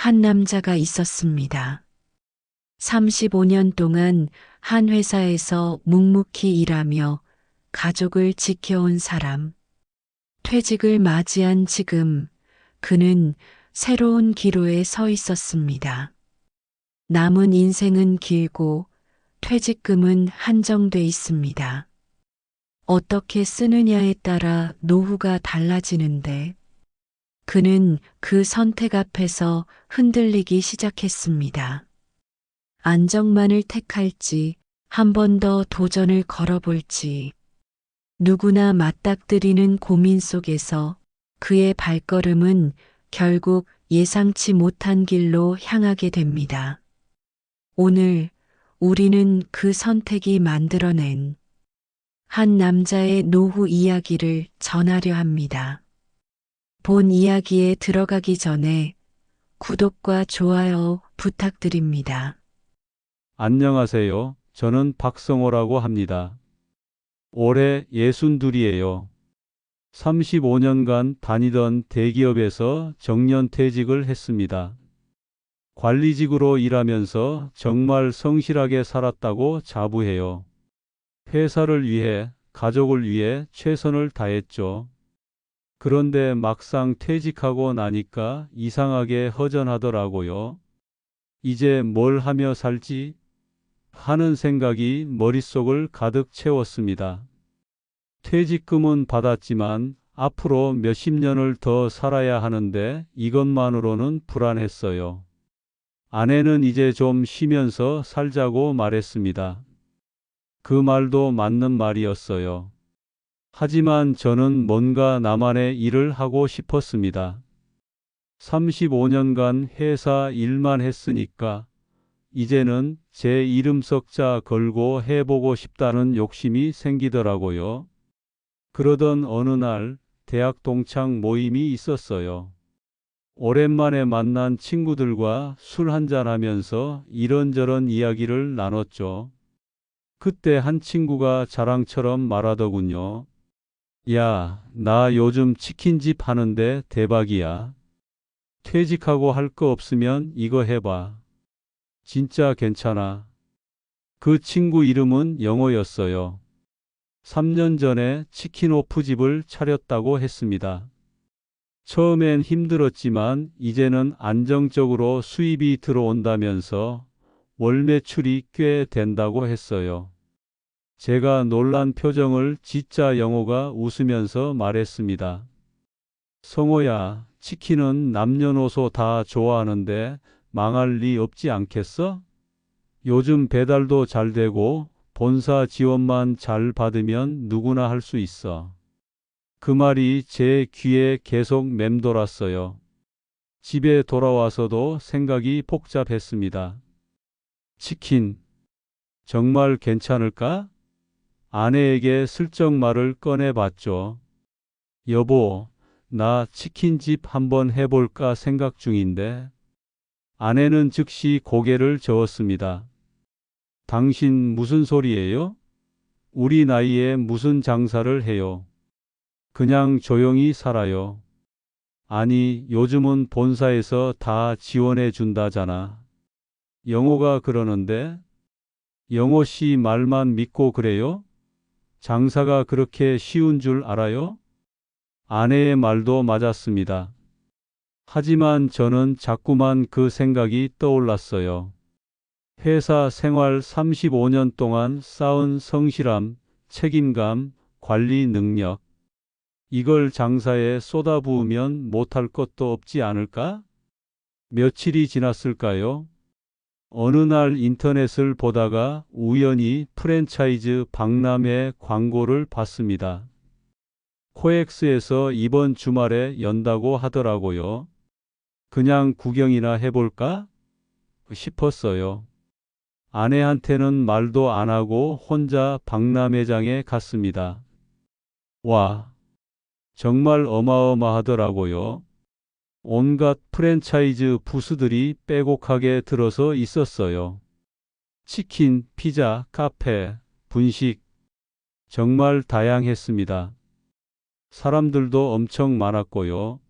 한 남자가 있었습니다. 35년 동안 한 회사에서 묵묵히 일하며 가족을 지켜온 사람. 퇴직을 맞이한 지금 그는 새로운 기로에 서 있었습니다. 남은 인생은 길고 퇴직금은 한정돼 있습니다. 어떻게 쓰느냐에 따라 노후가 달라지는데 그는 그 선택 앞에서 흔들리기 시작했습니다. 안정만을 택할지 한 번 더 도전을 걸어볼지 누구나 맞닥뜨리는 고민 속에서 그의 발걸음은 결국 예상치 못한 길로 향하게 됩니다. 오늘 우리는 그 선택이 만들어낸 한 남자의 노후 이야기를 전하려 합니다. 본 이야기에 들어가기 전에 구독과 좋아요 부탁드립니다. 안녕하세요. 저는 박성호라고 합니다. 올해 62이에요. 35년간 다니던 대기업에서 정년퇴직을 했습니다. 관리직으로 일하면서 정말 성실하게 살았다고 자부해요. 회사를 위해, 가족을 위해 최선을 다했죠. 그런데 막상 퇴직하고 나니까 이상하게 허전하더라고요. 이제 뭘 하며 살지? 하는 생각이 머릿속을 가득 채웠습니다. 퇴직금은 받았지만 앞으로 몇십 년을 더 살아야 하는데 이것만으로는 불안했어요. 아내는 이제 좀 쉬면서 살자고 말했습니다. 그 말도 맞는 말이었어요. 하지만 저는 뭔가 나만의 일을 하고 싶었습니다. 35년간 회사 일만 했으니까 이제는 제 이름 석자 걸고 해보고 싶다는 욕심이 생기더라고요. 그러던 어느 날 대학 동창 모임이 있었어요. 오랜만에 만난 친구들과 술 한잔하면서 이런저런 이야기를 나눴죠. 그때 한 친구가 자랑처럼 말하더군요. 야, 나 요즘 치킨집 하는데 대박이야. 퇴직하고 할 거 없으면 이거 해봐. 진짜 괜찮아. 그 친구 이름은 영호였어요. 3년 전에 치킨 오프집을 차렸다고 했습니다. 처음엔 힘들었지만 이제는 안정적으로 수입이 들어온다면서 월 매출이 꽤 된다고 했어요. 제가 놀란 표정을 짓자 영호가 웃으면서 말했습니다. 성호야, 치킨은 남녀노소 다 좋아하는데 망할 리 없지 않겠어? 요즘 배달도 잘 되고 본사 지원만 잘 받으면 누구나 할 수 있어. 그 말이 제 귀에 계속 맴돌았어요. 집에 돌아와서도 생각이 복잡했습니다. 치킨, 정말 괜찮을까? 아내에게 슬쩍 말을 꺼내봤죠. 여보, 나 치킨집 한번 해볼까 생각 중인데. 아내는 즉시 고개를 저었습니다. 당신 무슨 소리예요? 우리 나이에 무슨 장사를 해요? 그냥 조용히 살아요. 아니, 요즘은 본사에서 다 지원해 준다잖아. 영호가 그러는데, 영호 씨 말만 믿고 그래요? 장사가 그렇게 쉬운 줄 알아요? 아내의 말도 맞았습니다. 하지만 저는 자꾸만 그 생각이 떠올랐어요. 회사 생활 35년 동안 쌓은 성실함, 책임감, 관리 능력. 이걸 장사에 쏟아부으면 못할 것도 없지 않을까? 며칠이 지났을까요? 어느 날 인터넷을 보다가 우연히 프랜차이즈 박람회 광고를 봤습니다. 코엑스에서 이번 주말에 연다고 하더라고요. 그냥 구경이나 해볼까? 싶었어요. 아내한테는 말도 안 하고 혼자 박람회장에 갔습니다. 와, 정말 어마어마하더라고요. 온갖 프랜차이즈 부스들이 빼곡하게 들어서 있었어요. 치킨, 피자, 카페, 분식, 정말 다양했습니다. 사람들도 엄청 많았고요.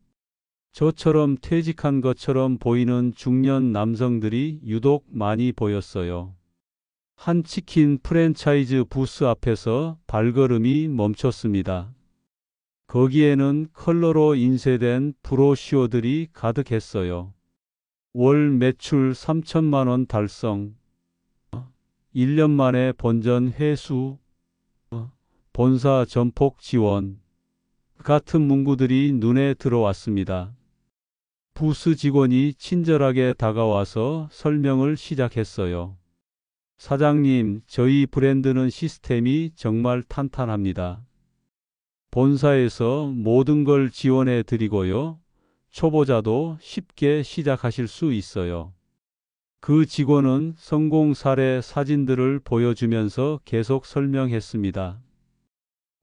저처럼 퇴직한 것처럼 보이는 중년 남성들이 유독 많이 보였어요. 한 치킨 프랜차이즈 부스 앞에서 발걸음이 멈췄습니다. 거기에는 컬러로 인쇄된 브로슈어들이 가득했어요. 월 매출 3천만 원 달성, 1년 만에 본전 회수, 본사 전폭 지원 같은 문구들이 눈에 들어왔습니다. 부스 직원이 친절하게 다가와서 설명을 시작했어요. 사장님, 저희 브랜드는 시스템이 정말 탄탄합니다. 본사에서 모든 걸 지원해 드리고요. 초보자도 쉽게 시작하실 수 있어요. 그 직원은 성공 사례 사진들을 보여주면서 계속 설명했습니다.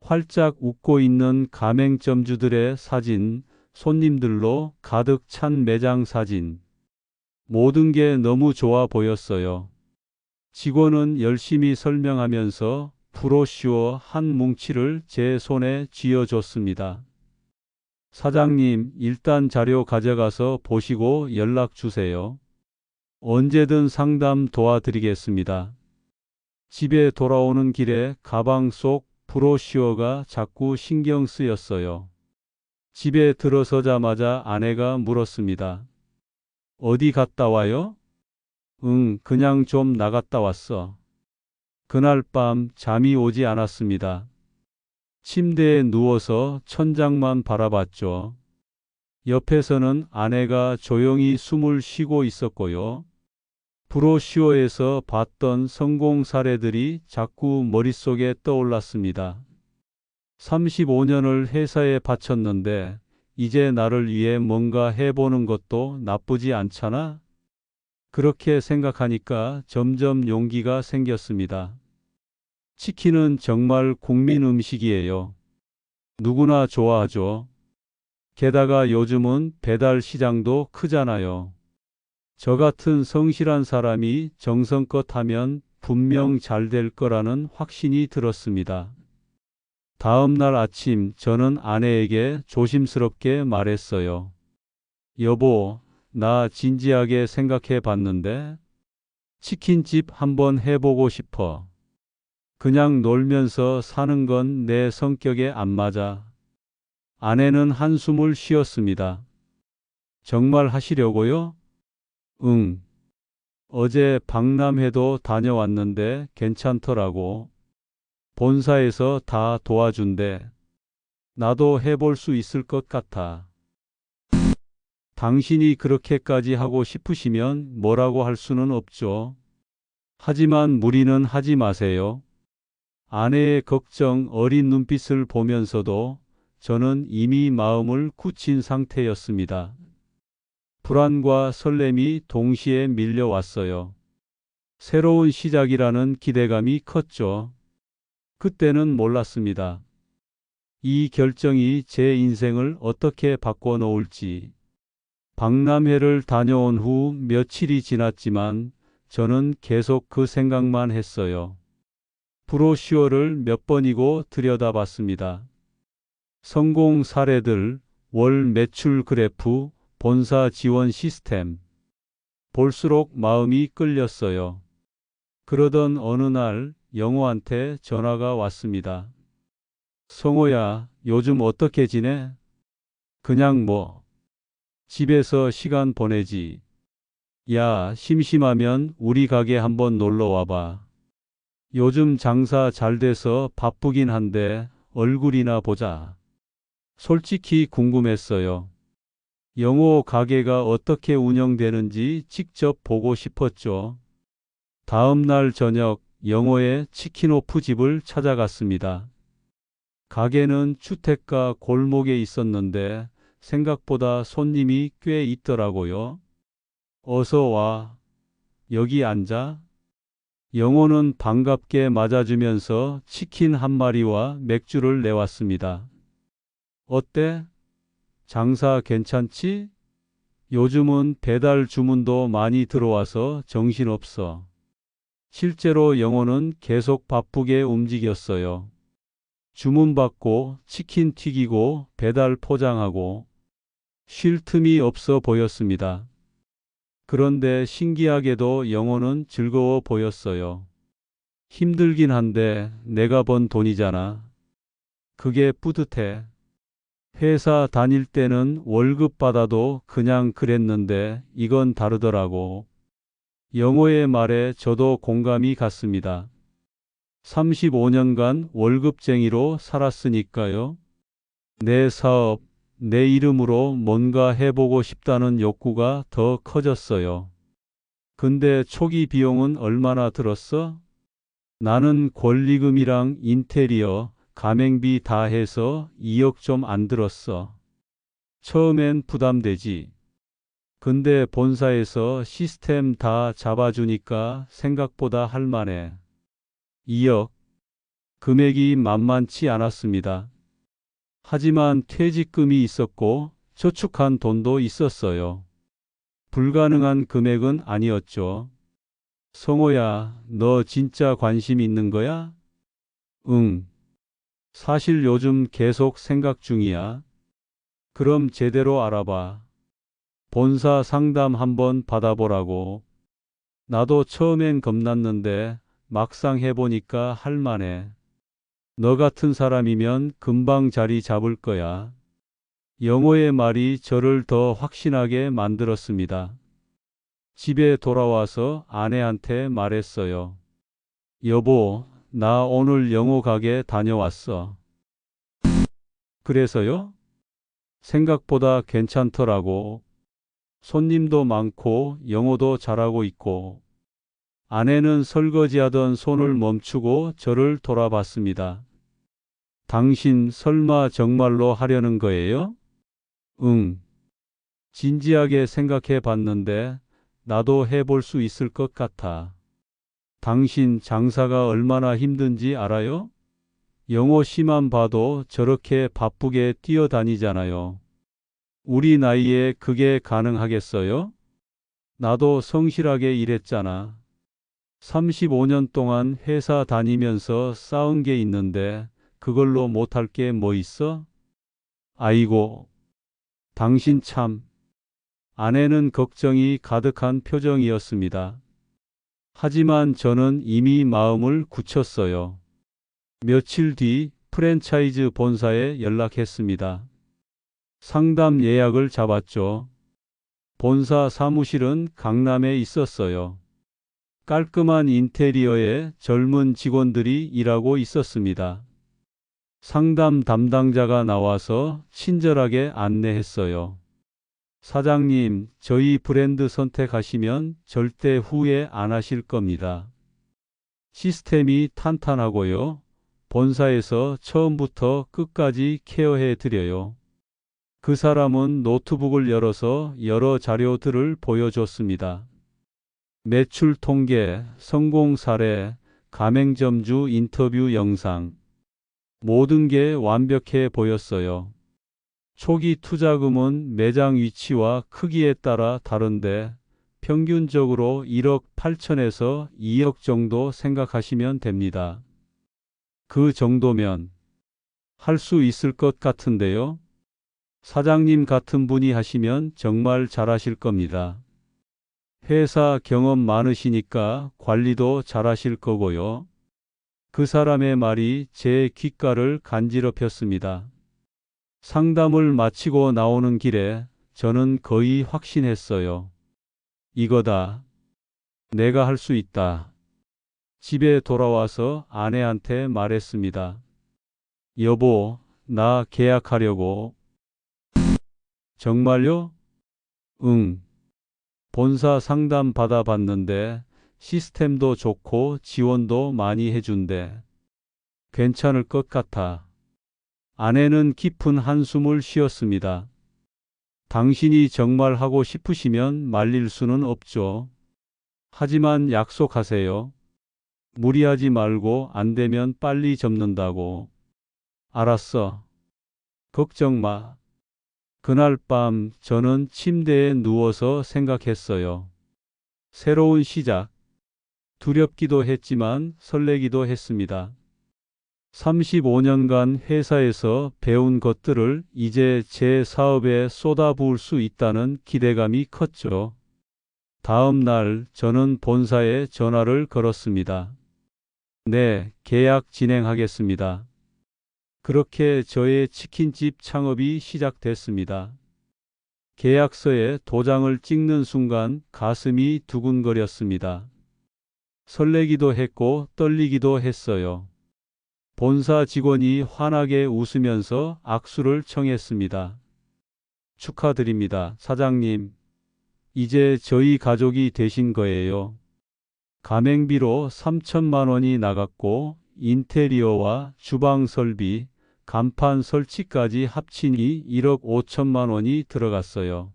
활짝 웃고 있는 가맹점주들의 사진, 손님들로 가득 찬 매장 사진. 모든 게 너무 좋아 보였어요. 직원은 열심히 설명하면서 브로슈어 한 뭉치를 제 손에 쥐어줬습니다. 사장님, 일단 자료 가져가서 보시고 연락 주세요. 언제든 상담 도와드리겠습니다. 집에 돌아오는 길에 가방 속 브로슈어가 자꾸 신경 쓰였어요. 집에 들어서자마자 아내가 물었습니다. 어디 갔다 와요? 응, 그냥 좀 나갔다 왔어. 그날 밤 잠이 오지 않았습니다. 침대에 누워서 천장만 바라봤죠. 옆에서는 아내가 조용히 숨을 쉬고 있었고요. 브로슈어에서 봤던 성공 사례들이 자꾸 머릿속에 떠올랐습니다. 35년을 회사에 바쳤는데 이제 나를 위해 뭔가 해보는 것도 나쁘지 않잖아? 그렇게 생각하니까 점점 용기가 생겼습니다. 치킨은 정말 국민 음식이에요. 누구나 좋아하죠. 게다가 요즘은 배달 시장도 크잖아요. 저 같은 성실한 사람이 정성껏 하면 분명 잘 될 거라는 확신이 들었습니다. 다음 날 아침 저는 아내에게 조심스럽게 말했어요. 여보, 나 진지하게 생각해 봤는데 치킨집 한번 해보고 싶어. 그냥 놀면서 사는 건 내 성격에 안 맞아. 아내는 한숨을 쉬었습니다. 정말 하시려고요? 응. 어제 박람회도 다녀왔는데 괜찮더라고. 본사에서 다 도와준대. 나도 해볼 수 있을 것 같아. 당신이 그렇게까지 하고 싶으시면 뭐라고 할 수는 없죠. 하지만 무리는 하지 마세요. 아내의 걱정 어린 눈빛을 보면서도 저는 이미 마음을 굳힌 상태였습니다. 불안과 설렘이 동시에 밀려왔어요. 새로운 시작이라는 기대감이 컸죠. 그때는 몰랐습니다. 이 결정이 제 인생을 어떻게 바꿔놓을지. 박람회를 다녀온 후 며칠이 지났지만 저는 계속 그 생각만 했어요. 브로슈어를 몇 번이고 들여다봤습니다. 성공 사례들, 월 매출 그래프, 본사 지원 시스템. 볼수록 마음이 끌렸어요. 그러던 어느 날 영호한테 전화가 왔습니다. 성호야, 요즘 어떻게 지내? 그냥 뭐, 집에서 시간 보내지. 야, 심심하면 우리 가게 한번 놀러 와봐. 요즘 장사 잘 돼서 바쁘긴 한데 얼굴이나 보자. 솔직히 궁금했어요. 영호 가게가 어떻게 운영되는지 직접 보고 싶었죠. 다음 날 저녁 영호의 치킨오프 집을 찾아갔습니다. 가게는 주택가 골목에 있었는데 생각보다 손님이 꽤 있더라고요. 어서 와. 여기 앉아. 영호는 반갑게 맞아주면서 치킨 한 마리와 맥주를 내왔습니다. 어때? 장사 괜찮지? 요즘은 배달 주문도 많이 들어와서 정신없어. 실제로 영호는 계속 바쁘게 움직였어요. 주문 받고 치킨 튀기고 배달 포장하고 쉴 틈이 없어 보였습니다. 그런데 신기하게도 영호는 즐거워 보였어요. 힘들긴 한데 내가 번 돈이잖아. 그게 뿌듯해. 회사 다닐 때는 월급 받아도 그냥 그랬는데 이건 다르더라고. 영호의 말에 저도 공감이 갔습니다. 35년간 월급쟁이로 살았으니까요. 내 사업, 내 이름으로 뭔가 해보고 싶다는 욕구가 더 커졌어요. 근데 초기 비용은 얼마나 들었어? 나는 권리금이랑 인테리어, 가맹비 다 해서 2억 좀 안 들었어. 처음엔 부담되지. 근데 본사에서 시스템 다 잡아주니까 생각보다 할만해. 2억. 금액이 만만치 않았습니다. 하지만 퇴직금이 있었고 저축한 돈도 있었어요. 불가능한 금액은 아니었죠. 성호야, 너 진짜 관심 있는 거야? 응. 사실 요즘 계속 생각 중이야. 그럼 제대로 알아봐. 본사 상담 한번 받아보라고. 나도 처음엔 겁났는데 막상 해보니까 할만해. 너 같은 사람이면 금방 자리 잡을 거야. 영호의 말이 저를 더 확신하게 만들었습니다. 집에 돌아와서 아내한테 말했어요. 여보, 나 오늘 영호 가게 다녀왔어. 그래서요? 생각보다 괜찮더라고. 손님도 많고 영어도 잘하고 있고. 아내는 설거지하던 손을 멈추고 저를 돌아봤습니다. 당신 설마 정말로 하려는 거예요? 응. 진지하게 생각해 봤는데 나도 해볼 수 있을 것 같아. 당신 장사가 얼마나 힘든지 알아요? 영어 시만 봐도 저렇게 바쁘게 뛰어다니잖아요. 우리 나이에 그게 가능하겠어요? 나도 성실하게 일했잖아. 35년 동안 회사 다니면서 쌓은 게 있는데 그걸로 못할 게 뭐 있어? 아이고, 당신 참. 아내는 걱정이 가득한 표정이었습니다. 하지만 저는 이미 마음을 굳혔어요. 며칠 뒤 프랜차이즈 본사에 연락했습니다. 상담 예약을 잡았죠. 본사 사무실은 강남에 있었어요. 깔끔한 인테리어에 젊은 직원들이 일하고 있었습니다. 상담 담당자가 나와서 친절하게 안내했어요. 사장님, 저희 브랜드 선택하시면 절대 후회 안 하실 겁니다. 시스템이 탄탄하고요. 본사에서 처음부터 끝까지 케어해 드려요. 그 사람은 노트북을 열어서 여러 자료들을 보여줬습니다. 매출 통계, 성공 사례, 가맹점주 인터뷰 영상. 모든 게 완벽해 보였어요. 초기 투자금은 매장 위치와 크기에 따라 다른데 평균적으로 1억 8천에서 2억 정도 생각하시면 됩니다. 그 정도면 할 수 있을 것 같은데요. 사장님 같은 분이 하시면 정말 잘하실 겁니다. 회사 경험 많으시니까 관리도 잘하실 거고요. 그 사람의 말이 제 귓가를 간지럽혔습니다. 상담을 마치고 나오는 길에 저는 거의 확신했어요. 이거다. 내가 할 수 있다. 집에 돌아와서 아내한테 말했습니다. 여보, 나 계약하려고. 정말요? 응. 본사 상담 받아봤는데 시스템도 좋고 지원도 많이 해준대. 괜찮을 것 같아. 아내는 깊은 한숨을 쉬었습니다. 당신이 정말 하고 싶으시면 말릴 수는 없죠. 하지만 약속하세요. 무리하지 말고 안 되면 빨리 접는다고. 알았어. 걱정 마. 그날 밤 저는 침대에 누워서 생각했어요. 새로운 시작. 두렵기도 했지만 설레기도 했습니다. 35년간 회사에서 배운 것들을 이제 제 사업에 쏟아부을 수 있다는 기대감이 컸죠. 다음 날 저는 본사에 전화를 걸었습니다. 네, 계약 진행하겠습니다. 그렇게 저의 치킨집 창업이 시작됐습니다. 계약서에 도장을 찍는 순간 가슴이 두근거렸습니다. 설레기도 했고 떨리기도 했어요. 본사 직원이 환하게 웃으면서 악수를 청했습니다. 축하드립니다, 사장님. 이제 저희 가족이 되신 거예요. 가맹비로 3천만 원이 나갔고 인테리어와 주방 설비, 간판 설치까지 합치니 1억 5천만 원이 들어갔어요.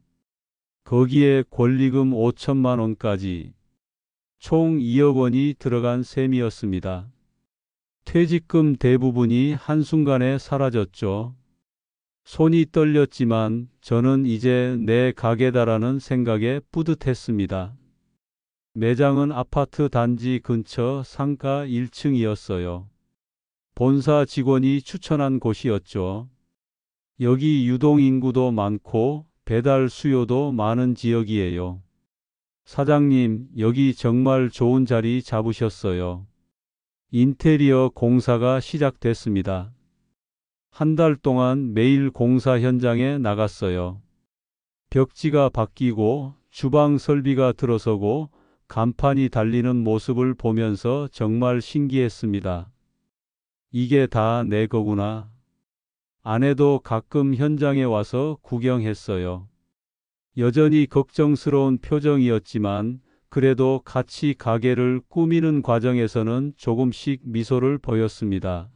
거기에 권리금 5천만 원까지 총 2억 원이 들어간 셈이었습니다. 퇴직금 대부분이 한순간에 사라졌죠. 손이 떨렸지만 저는 이제 내 가게다라는 생각에 뿌듯했습니다. 매장은 아파트 단지 근처 상가 1층이었어요. 본사 직원이 추천한 곳이었죠. 여기 유동 인구도 많고 배달 수요도 많은 지역이에요. 사장님, 여기 정말 좋은 자리 잡으셨어요. 인테리어 공사가 시작됐습니다. 한 달 동안 매일 공사 현장에 나갔어요. 벽지가 바뀌고 주방 설비가 들어서고 간판이 달리는 모습을 보면서 정말 신기했습니다. 이게 다 내 거구나. 아내도 가끔 현장에 와서 구경했어요. 여전히 걱정스러운 표정이었지만 그래도 같이 가게를 꾸미는 과정에서는 조금씩 미소를 보였습니다.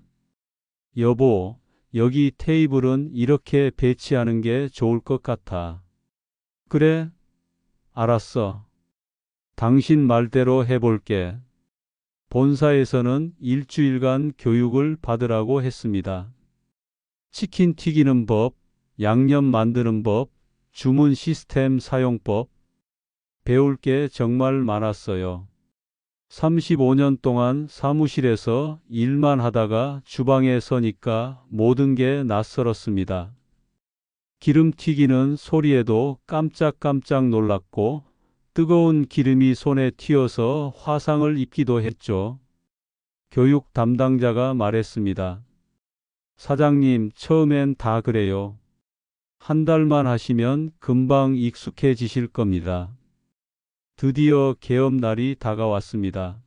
여보, 여기 테이블은 이렇게 배치하는 게 좋을 것 같아. 그래? 알았어. 당신 말대로 해볼게. 본사에서는 일주일간 교육을 받으라고 했습니다. 치킨 튀기는 법, 양념 만드는 법, 주문 시스템 사용법. 배울 게 정말 많았어요. 35년 동안 사무실에서 일만 하다가 주방에 서니까 모든 게 낯설었습니다. 기름 튀기는 소리에도 깜짝깜짝 놀랐고 뜨거운 기름이 손에 튀어서 화상을 입기도 했죠. 교육 담당자가 말했습니다. 사장님, 처음엔 다 그래요. 한 달만 하시면 금방 익숙해지실 겁니다. 드디어 개업 날이 다가왔습니다.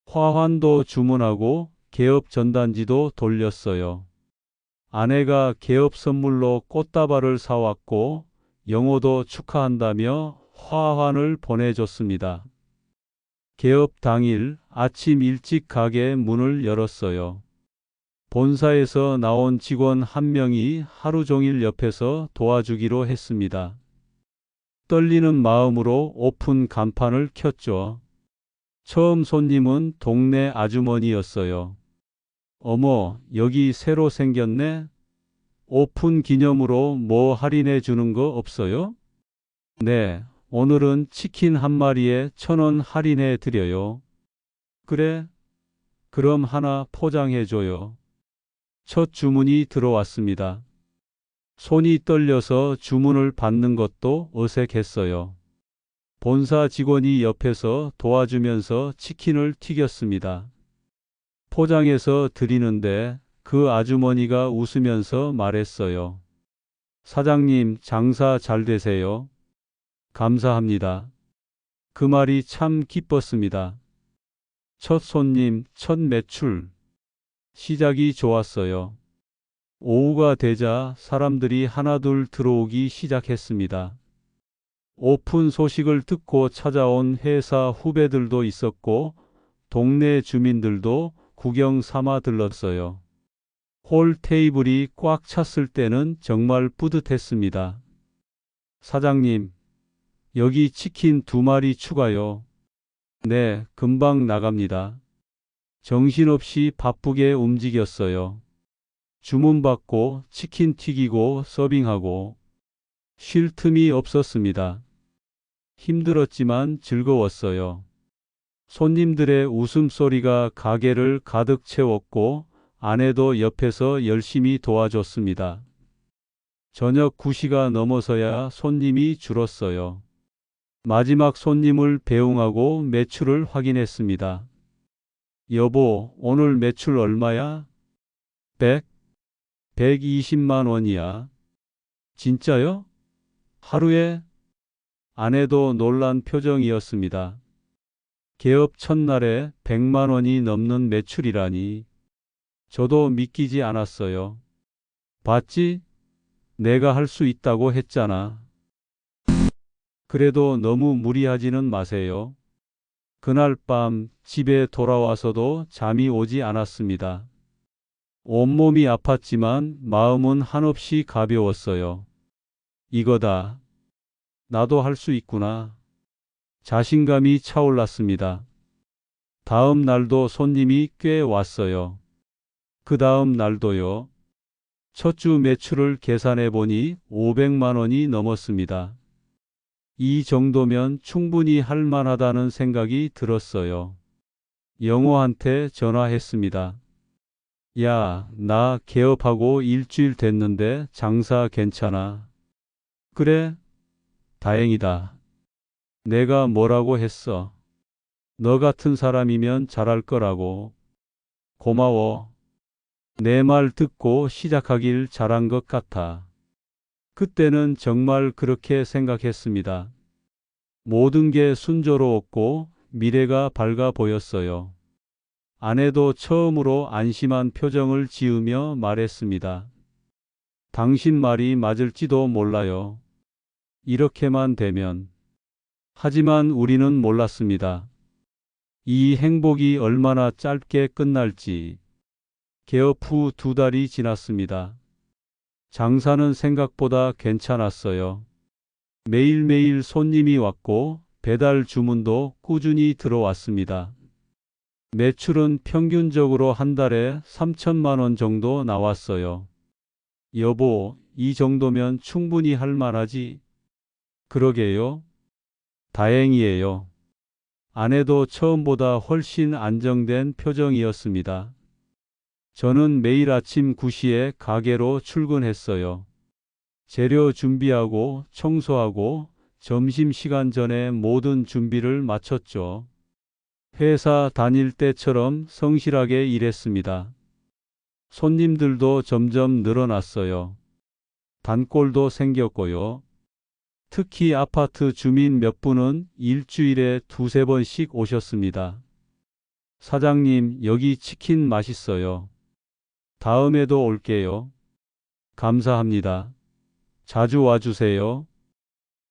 화환도 주문하고 개업 전단지도 돌렸어요. 아내가 개업 선물로 꽃다발을 사왔고 영어도 축하한다며 화환을 보내줬습니다. 개업 당일 아침 일찍 가게 문을 열었어요. 본사에서 나온 직원 한 명이 하루 종일 옆에서 도와주기로 했습니다. 떨리는 마음으로 오픈 간판을 켰죠. 처음 손님은 동네 아주머니였어요. 어머, 여기 새로 생겼네? 오픈 기념으로 뭐 할인해 주는 거 없어요? 네, 오늘은 치킨 한 마리에 1,000원 할인해 드려요. 그래? 그럼 하나 포장해 줘요. 첫 주문이 들어왔습니다. 손이 떨려서 주문을 받는 것도 어색했어요. 본사 직원이 옆에서 도와주면서 치킨을 튀겼습니다. 포장해서 드리는데 그 아주머니가 웃으면서 말했어요. 사장님, 장사 잘 되세요. 감사합니다. 그 말이 참 기뻤습니다. 첫 손님, 첫 매출. 시작이 좋았어요. 오후가 되자 사람들이 하나둘 들어오기 시작했습니다. 오픈 소식을 듣고 찾아온 회사 후배들도 있었고 동네 주민들도 구경 삼아 들렀어요. 홀 테이블이 꽉 찼을 때는 정말 뿌듯했습니다. 사장님, 여기 치킨 2마리 추가요. 네, 금방 나갑니다. 정신없이 바쁘게 움직였어요. 주문 받고 치킨 튀기고 서빙하고 쉴 틈이 없었습니다. 힘들었지만 즐거웠어요. 손님들의 웃음소리가 가게를 가득 채웠고 아내도 옆에서 열심히 도와줬습니다. 저녁 9시가 넘어서야 손님이 줄었어요. 마지막 손님을 배웅하고 매출을 확인했습니다. 여보, 오늘 매출 얼마야? 120만 원이야. 진짜요? 하루에? 아내도 놀란 표정이었습니다. 개업 첫날에 100만 원이 넘는 매출이라니. 저도 믿기지 않았어요. 봤지? 내가 할 수 있다고 했잖아. 그래도 너무 무리하지는 마세요. 그날 밤 집에 돌아와서도 잠이 오지 않았습니다. 온몸이 아팠지만 마음은 한없이 가벼웠어요. 이거다. 나도 할 수 있구나. 자신감이 차올랐습니다. 다음 날도 손님이 꽤 왔어요. 그 다음 날도요. 첫 주 매출을 계산해 보니 500만 원이 넘었습니다. 이 정도면 충분히 할 만하다는 생각이 들었어요. 영호한테 전화했습니다. 야, 나 개업하고 일주일 됐는데 장사 괜찮아? 그래? 다행이다. 내가 뭐라고 했어? 너 같은 사람이면 잘할 거라고. 고마워. 내 말 듣고 시작하길 잘한 것 같아. 그때는 정말 그렇게 생각했습니다. 모든 게 순조로웠고 미래가 밝아 보였어요. 아내도 처음으로 안심한 표정을 지으며 말했습니다. 당신 말이 맞을지도 몰라요. 이렇게만 되면. 하지만 우리는 몰랐습니다. 이 행복이 얼마나 짧게 끝날지. 개업 후 2달이 지났습니다. 장사는 생각보다 괜찮았어요. 매일매일 손님이 왔고 배달 주문도 꾸준히 들어왔습니다. 매출은 평균적으로 한 달에 3천만 원 정도 나왔어요. 여보, 이 정도면 충분히 할 만하지? 그러게요. 다행이에요. 아내도 처음보다 훨씬 안정된 표정이었습니다. 저는 매일 아침 9시에 가게로 출근했어요. 재료 준비하고 청소하고 점심시간 전에 모든 준비를 마쳤죠. 회사 다닐 때처럼 성실하게 일했습니다. 손님들도 점점 늘어났어요. 단골도 생겼고요. 특히 아파트 주민 몇 분은 일주일에 2~3번씩 오셨습니다. 사장님, 여기 치킨 맛있어요. 다음에도 올게요. 감사합니다. 자주 와주세요.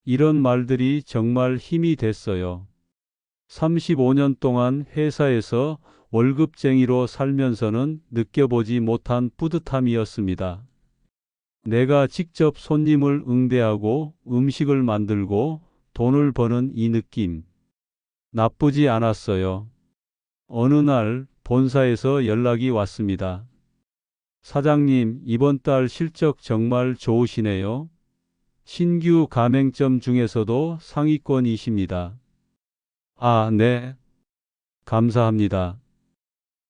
이런 말들이 정말 힘이 됐어요. 35년 동안 회사에서 월급쟁이로 살면서는 느껴보지 못한 뿌듯함이었습니다. 내가 직접 손님을 응대하고 음식을 만들고 돈을 버는 이 느낌. 나쁘지 않았어요. 어느 날 본사에서 연락이 왔습니다. 사장님, 이번 달 실적 정말 좋으시네요. 신규 가맹점 중에서도 상위권이십니다. 아, 네. 감사합니다.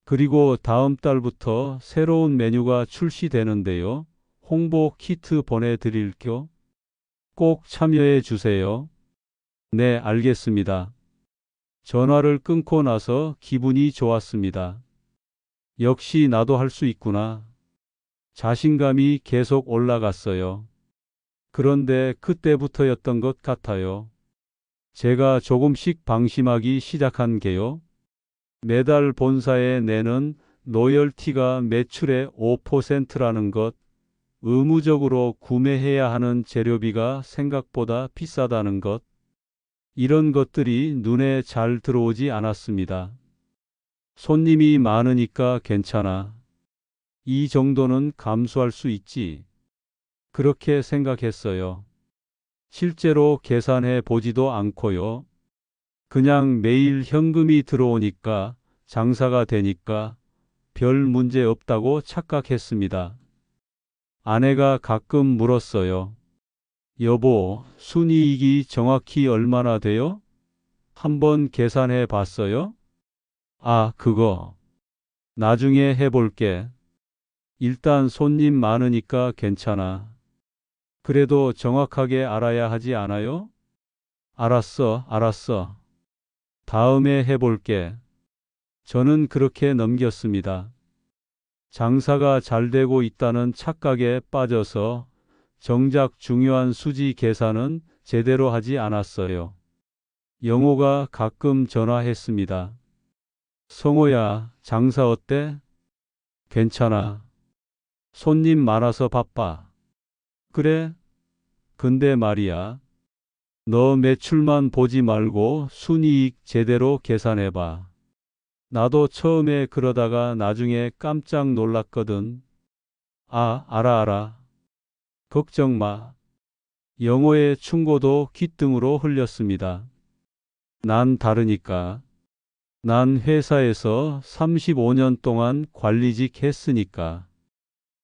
그리고 다음 달부터 새로운 메뉴가 출시되는데요. 홍보 키트 보내드릴게요. 꼭 참여해 주세요. 네, 알겠습니다. 전화를 끊고 나서 기분이 좋았습니다. 역시 나도 할 수 있구나. 자신감이 계속 올라갔어요. 그런데 그때부터였던 것 같아요. 제가 조금씩 방심하기 시작한 게요. 매달 본사에 내는 로열티가 매출의 5%라는 것, 의무적으로 구매해야 하는 재료비가 생각보다 비싸다는 것, 이런 것들이 눈에 잘 들어오지 않았습니다. 손님이 많으니까 괜찮아. 이 정도는 감수할 수 있지. 그렇게 생각했어요. 실제로 계산해 보지도 않고요. 그냥 매일 현금이 들어오니까 장사가 되니까 별 문제 없다고 착각했습니다. 아내가 가끔 물었어요. 여보, 순이익이 정확히 얼마나 돼요? 한번 계산해 봤어요? 아, 그거. 나중에 해볼게. 일단 손님 많으니까 괜찮아. 그래도 정확하게 알아야 하지 않아요? 알았어, 알았어. 다음에 해볼게. 저는 그렇게 넘겼습니다. 장사가 잘 되고 있다는 착각에 빠져서 정작 중요한 수지 계산은 제대로 하지 않았어요. 영호가 가끔 전화했습니다. 성호야, 장사 어때? 괜찮아. 손님 많아서 바빠. 그래? 근데 말이야. 너 매출만 보지 말고 순이익 제대로 계산해봐. 나도 처음에 그러다가 나중에 깜짝 놀랐거든. 아, 알아. 걱정 마. 영호의 충고도 귓등으로 흘렸습니다. 난 다르니까. 난 회사에서 35년 동안 관리직 했으니까.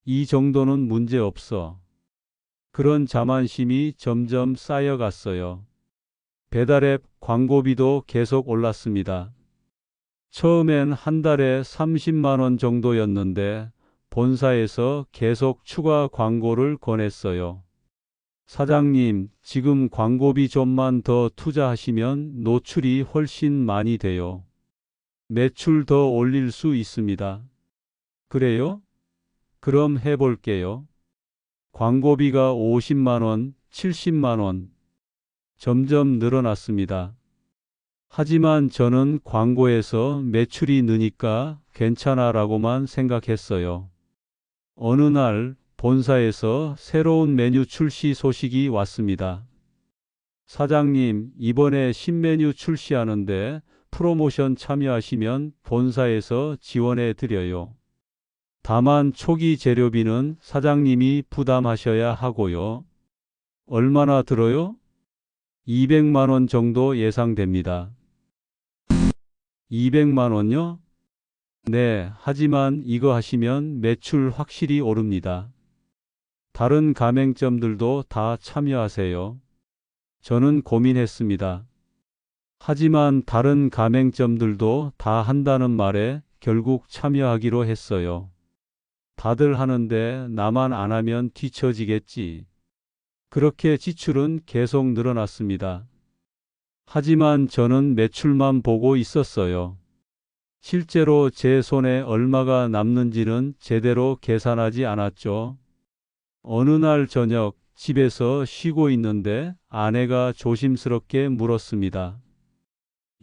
이 정도는 문제 없어. 그런 자만심이 점점 쌓여갔어요. 배달앱 광고비도 계속 올랐습니다. 처음엔 한 달에 30만 원 정도였는데 본사에서 계속 추가 광고를 권했어요. 사장님, 지금 광고비 좀만 더 투자하시면 노출이 훨씬 많이 돼요. 매출 더 올릴 수 있습니다. 그래요? 그럼 해볼게요. 광고비가 50만 원, 70만 원. 점점 늘어났습니다. 하지만 저는 광고에서 매출이 느니까 괜찮아라고만 생각했어요. 어느 날 본사에서 새로운 메뉴 출시 소식이 왔습니다. 사장님, 이번에 신메뉴 출시하는데 프로모션 참여하시면 본사에서 지원해 드려요. 다만 초기 재료비는 사장님이 부담하셔야 하고요. 얼마나 들어요? 200만 원 정도 예상됩니다. 200만 원요? 네, 하지만 이거 하시면 매출 확실히 오릅니다. 다른 가맹점들도 다 참여하세요. 저는 고민했습니다. 하지만 다른 가맹점들도 다 한다는 말에 결국 참여하기로 했어요. 다들 하는데 나만 안 하면 뒤처지겠지. 그렇게 지출은 계속 늘어났습니다. 하지만 저는 매출만 보고 있었어요. 실제로 제 손에 얼마가 남는지는 제대로 계산하지 않았죠. 어느 날 저녁 집에서 쉬고 있는데 아내가 조심스럽게 물었습니다.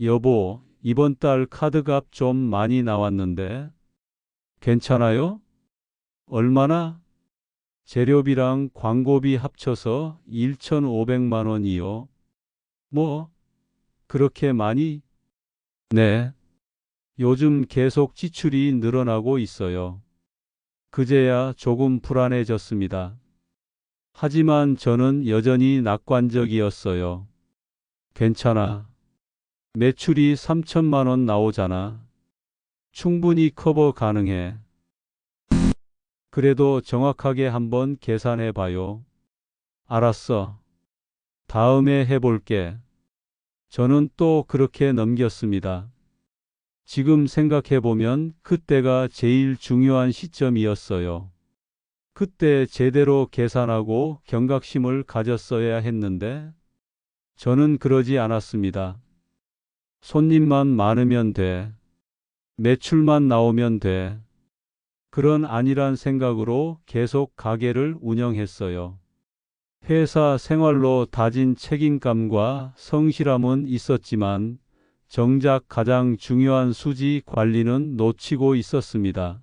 여보, 이번 달 카드값 좀 많이 나왔는데 괜찮아요? 얼마나? 재료비랑 광고비 합쳐서 1,500만 원이요. 뭐? 그렇게 많이? 네. 요즘 계속 지출이 늘어나고 있어요. 그제야 조금 불안해졌습니다. 하지만 저는 여전히 낙관적이었어요. 괜찮아. 매출이 3천만 원 나오잖아. 충분히 커버 가능해. 그래도 정확하게 한번 계산해 봐요. 알았어. 다음에 해볼게. 저는 또 그렇게 넘겼습니다. 지금 생각해보면 그때가 제일 중요한 시점이었어요. 그때 제대로 계산하고 경각심을 가졌어야 했는데 저는 그러지 않았습니다. 손님만 많으면 돼. 매출만 나오면 돼. 그런 안일한 생각으로 계속 가게를 운영했어요. 회사 생활로 다진 책임감과 성실함은 있었지만 정작 가장 중요한 수지 관리는 놓치고 있었습니다.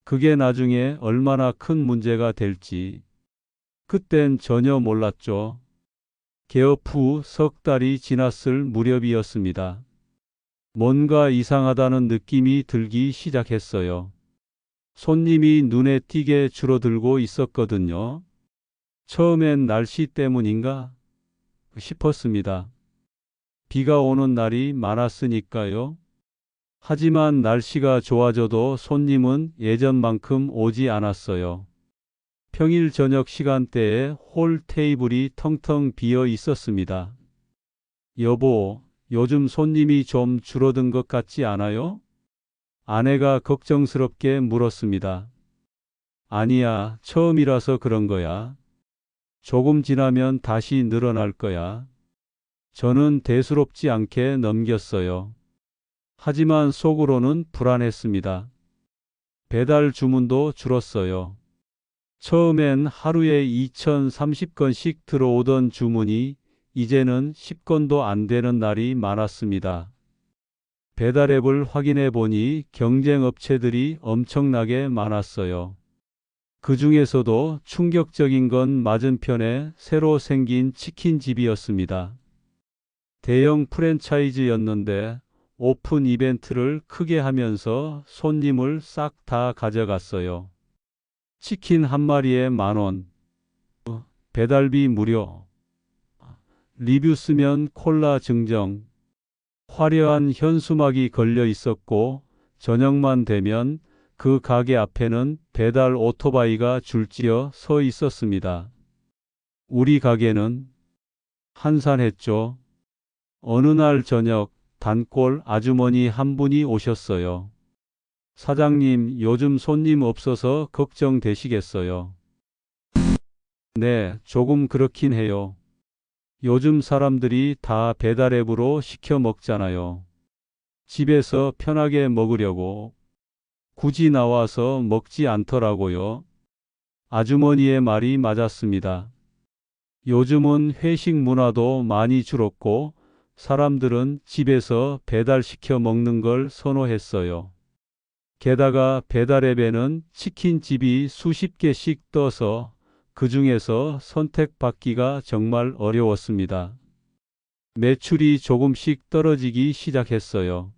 그게 나중에 얼마나 큰 문제가 될지 그땐 전혀 몰랐죠. 개업 후 석 달이 지났을 무렵이었습니다. 뭔가 이상하다는 느낌이 들기 시작했어요. 손님이 눈에 띄게 줄어들고 있었거든요. 처음엔 날씨 때문인가 싶었습니다. 비가 오는 날이 많았으니까요. 하지만 날씨가 좋아져도 손님은 예전만큼 오지 않았어요. 평일 저녁 시간대에 홀 테이블이 텅텅 비어 있었습니다. 여보, 요즘 손님이 좀 줄어든 것 같지 않아요? 아내가 걱정스럽게 물었습니다. 아니야, 처음이라서 그런 거야. 조금 지나면 다시 늘어날 거야. 저는 대수롭지 않게 넘겼어요. 하지만 속으로는 불안했습니다. 배달 주문도 줄었어요. 처음엔 하루에 2030건씩 들어오던 주문이 이제는 10건도 안 되는 날이 많았습니다. 배달 앱을 확인해 보니 경쟁 업체들이 엄청나게 많았어요. 그 중에서도 충격적인 건 맞은편에 새로 생긴 치킨집이었습니다. 대형 프랜차이즈였는데 오픈 이벤트를 크게 하면서 손님을 싹 다 가져갔어요. 치킨 한 마리에 10,000원, 배달비 무료, 리뷰 쓰면 콜라 증정, 화려한 현수막이 걸려 있었고 저녁만 되면 그 가게 앞에는 배달 오토바이가 줄지어 서 있었습니다. 우리 가게는 한산했죠. 어느 날 저녁 단골 아주머니 한 분이 오셨어요. 사장님, 요즘 손님 없어서 걱정되시겠어요? 네, 조금 그렇긴 해요. 요즘 사람들이 다 배달 앱으로 시켜 먹잖아요. 집에서 편하게 먹으려고 굳이 나와서 먹지 않더라고요. 아주머니의 말이 맞았습니다. 요즘은 회식 문화도 많이 줄었고 사람들은 집에서 배달시켜 먹는 걸 선호했어요. 게다가 배달앱에는 치킨집이 수십 개씩 떠서 그 중에서 선택받기가 정말 어려웠습니다. 매출이 조금씩 떨어지기 시작했어요.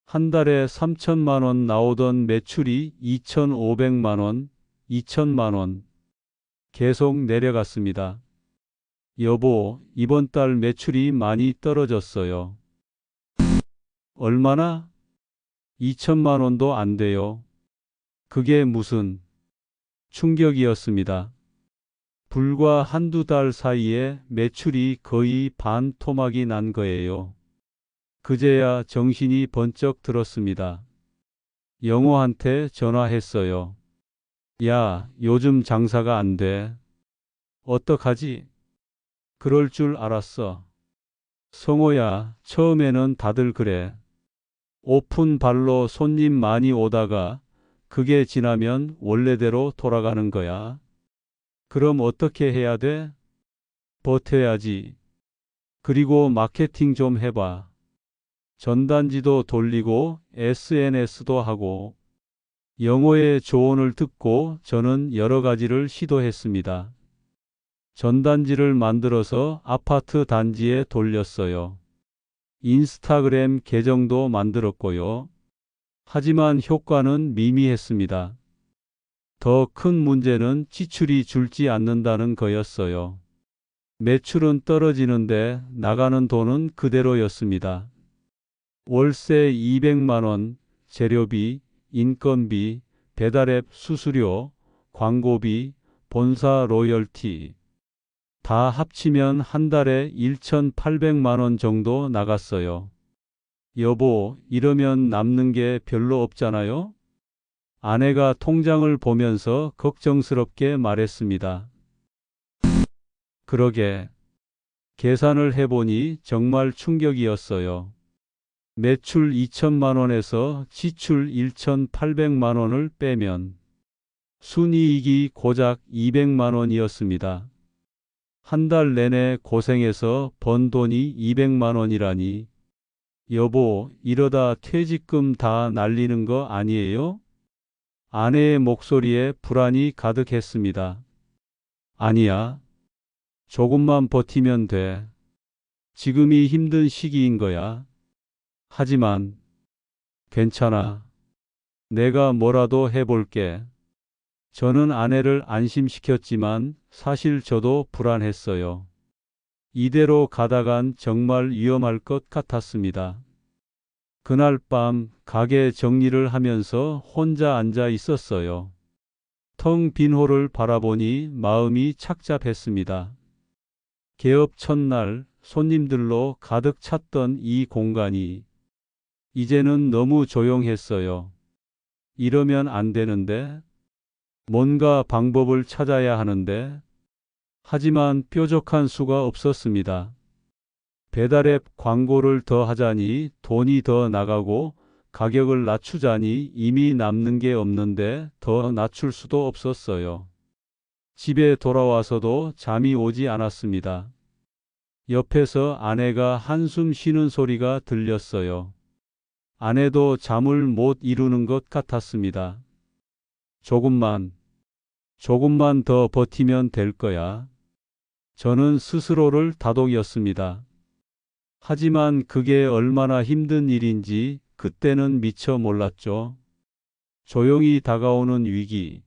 한 달에 3천만 원 나오던 매출이 2,500만 원, 2천만 원 계속 내려갔습니다. 여보, 이번 달 매출이 많이 떨어졌어요. 얼마나? 2천만 원도 안 돼요. 그게 무슨 충격이었습니다. 불과 한두 달 사이에 매출이 거의 반토막이 난 거예요. 그제야 정신이 번쩍 들었습니다. 영호한테 전화했어요. 야, 요즘 장사가 안 돼. 어떡하지? 그럴 줄 알았어. 성호야, 처음에는 다들 그래. 오픈 발로 손님 많이 오다가 그게 지나면 원래대로 돌아가는 거야. 그럼 어떻게 해야 돼? 버텨야지. 그리고 마케팅 좀 해봐. 전단지도 돌리고 SNS도 하고. 영호의 조언을 듣고 저는 여러 가지를 시도했습니다. 전단지를 만들어서 아파트 단지에 돌렸어요. 인스타그램 계정도 만들었고요. 하지만 효과는 미미했습니다. 더 큰 문제는 지출이 줄지 않는다는 거였어요. 매출은 떨어지는데 나가는 돈은 그대로였습니다. 월세 200만 원, 재료비, 인건비, 배달앱 수수료, 광고비, 본사 로열티 다 합치면 한 달에 1,800만 원 정도 나갔어요. 여보, 이러면 남는 게 별로 없잖아요? 아내가 통장을 보면서 걱정스럽게 말했습니다. 그러게. 계산을 해보니 정말 충격이었어요. 매출 2천만 원에서 지출 1,800만 원을 빼면 순이익이 고작 200만 원이었습니다. 한 달 내내 고생해서 번 돈이 200만 원이라니. 여보, 이러다 퇴직금 다 날리는 거 아니에요? 아내의 목소리에 불안이 가득했습니다. 아니야. 조금만 버티면 돼. 지금이 힘든 시기인 거야. 하지만 괜찮아. 내가 뭐라도 해볼게. 저는 아내를 안심시켰지만 사실 저도 불안했어요. 이대로 가다간 정말 위험할 것 같았습니다. 그날 밤 가게 정리를 하면서 혼자 앉아 있었어요. 텅 빈 홀을 바라보니 마음이 착잡했습니다. 개업 첫날 손님들로 가득 찼던 이 공간이 이제는 너무 조용했어요. 이러면 안 되는데 뭔가 방법을 찾아야 하는데, 하지만 뾰족한 수가 없었습니다. 배달앱 광고를 더 하자니 돈이 더 나가고 가격을 낮추자니 이미 남는 게 없는데 더 낮출 수도 없었어요. 집에 돌아와서도 잠이 오지 않았습니다. 옆에서 아내가 한숨 쉬는 소리가 들렸어요. 아내도 잠을 못 이루는 것 같았습니다. 조금만 더 버티면 될 거야. 저는 스스로를 다독였습니다. 하지만 그게 얼마나 힘든 일인지 그때는 미처 몰랐죠. 조용히 다가오는 위기.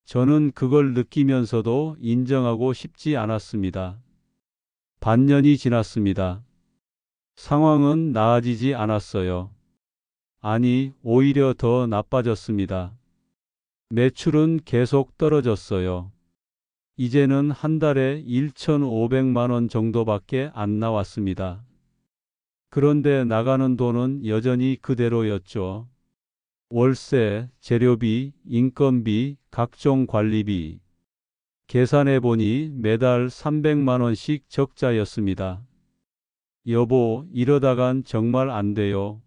저는 그걸 느끼면서도 인정하고 싶지 않았습니다. 반년이 지났습니다. 상황은 나아지지 않았어요. 아니, 오히려 더 나빠졌습니다. 매출은 계속 떨어졌어요. 이제는 한 달에 1,500만 원 정도밖에 안 나왔습니다. 그런데 나가는 돈은 여전히 그대로였죠. 월세, 재료비, 인건비, 각종 관리비. 계산해 보니 매달 300만 원씩 적자였습니다. 여보, 이러다간 정말 안 돼요.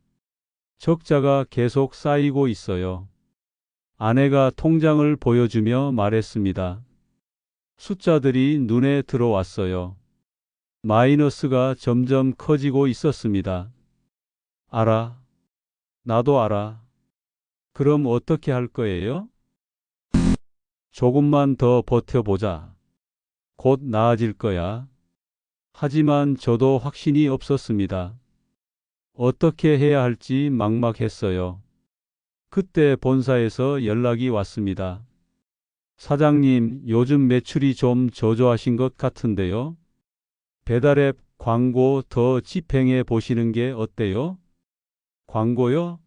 적자가 계속 쌓이고 있어요. 아내가 통장을 보여주며 말했습니다. 숫자들이 눈에 들어왔어요. 마이너스가 점점 커지고 있었습니다. 알아. 나도 알아. 그럼 어떻게 할 거예요? 조금만 더 버텨보자. 곧 나아질 거야. 하지만 저도 확신이 없었습니다. 어떻게 해야 할지 막막했어요. 그때 본사에서 연락이 왔습니다. 사장님, 요즘 매출이 좀 저조하신 것 같은데요. 배달앱 광고 더 집행해 보시는 게 어때요? 광고요?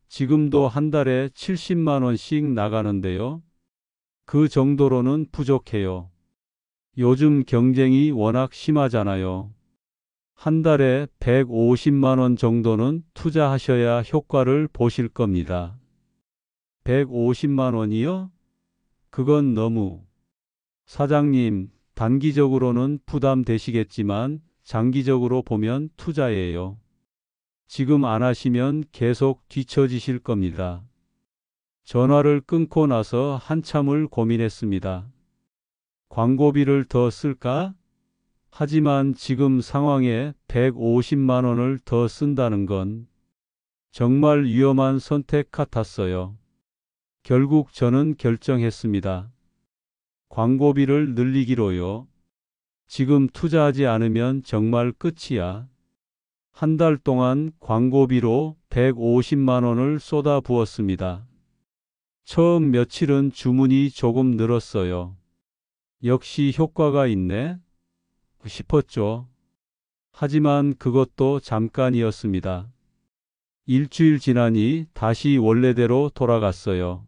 지금도 한 달에 70만 원씩 나가는데요. 그 정도로는 부족해요. 요즘 경쟁이 워낙 심하잖아요. 한 달에 150만 원 정도는 투자하셔야 효과를 보실 겁니다. 150만 원이요? 그건 너무. 사장님, 단기적으로는 부담되시겠지만 장기적으로 보면 투자예요. 지금 안 하시면 계속 뒤처지실 겁니다. 전화를 끊고 나서 한참을 고민했습니다. 광고비를 더 쓸까? 하지만 지금 상황에 150만 원을 더 쓴다는 건 정말 위험한 선택 같았어요. 결국 저는 결정했습니다. 광고비를 늘리기로요. 지금 투자하지 않으면 정말 끝이야. 한 달 동안 광고비로 150만 원을 쏟아 부었습니다. 처음 며칠은 주문이 조금 늘었어요. 역시 효과가 있네 싶었죠. 하지만 그것도 잠깐이었습니다. 일주일 지나니 다시 원래대로 돌아갔어요.